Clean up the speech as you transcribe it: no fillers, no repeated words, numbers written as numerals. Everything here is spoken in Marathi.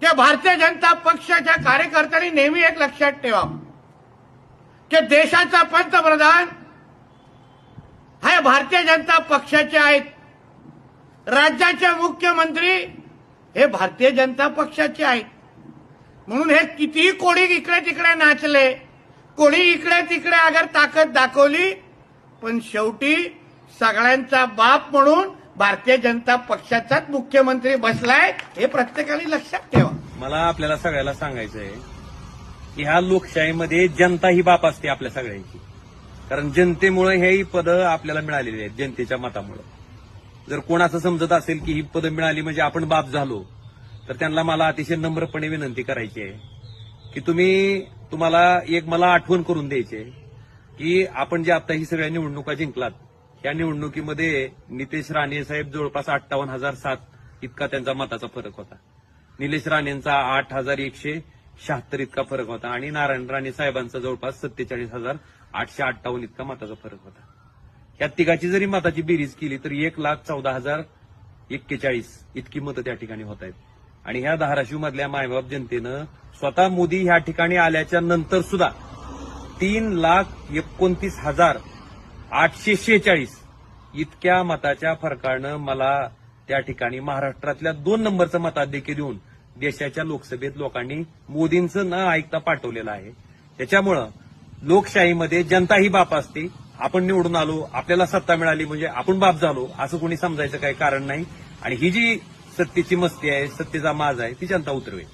की भारतीय जनता पक्षाच्या कार्यकर्त्यांनी नेहमी एक लक्षात ठेवा की देशाचा पंतप्रधान हे भारतीय जनता पक्षाचे आहेत, राज्याचे मुख्यमंत्री हे भारतीय जनता पक्षाचे आहेत. म्हणून हे कितीही कोणी इकडे तिकडे नाचले, कोणी इकडे तिकडे अगर ताकद दाखवली, पण शेवटी सगळ्यांचा बाप म्हणून भारतीय जनता पक्षाचाच मुख्यमंत्री बसलाय, हे प्रत्येकाने लक्षात ठेवा. मला आपल्याला सगळ्याला सांगायचं आहे की ह्या लोकशाहीमध्ये जनता ही बाप असते आपल्या सगळ्यांची. कारण जनतेमुळे ही पदं आपल्याला मिळालेली आहेत, जनतेच्या मतामुळे. जर कोण असं समजत असेल की ही पदं मिळाली म्हणजे आपण बाप झालो, तर त्यांना मला अतिशय नम्रपणे विनंती करायची आहे की तुम्हाला एक मला आठवण करून द्यायची आहे की आपण जे आता ही सगळ्या निवडणुका जिंकलात, या निवडणुकीमध्ये नितेश राणे साहेब जवळपास 58,007 इतका त्यांचा मताचा फरक होता. निलेश राणेंचा 8,176 इतका फरक होता आणि नारायण राणे साहेबांचा जवळपास 47,858 इतका मताचा फरक होता. या तिघाची जरी मताची बेरीज केली तर 1,14,041 इतकी मतं त्या ठिकाणी होत आहेत. आणि ह्या धाराशिव मधल्या मायबाप जनतेनं स्वतः मोदी ह्या ठिकाणी आल्याच्या नंतर सुद्धा 3,29,846 इतक्या मताच्या फरकानं मला त्या ठिकाणी महाराष्ट्रातल्या 2 नंबरचं मताधिक्य देऊन देशाच्या लोकसभेत लोकांनी मोदींचं न ऐकता पाठवलेलं आहे. त्याच्यामुळं लोकशाहीमध्ये जनता ही बाप असते. आपण निवडून आलो, आपल्याला सत्ता मिळाली म्हणजे आपण बाप झालो असं कोणी समजायचं काही कारण नाही. आणि ही जी सत्तेची मस्ती आहे, सत्तेचा माज आहे, ती जनता उतरवेल.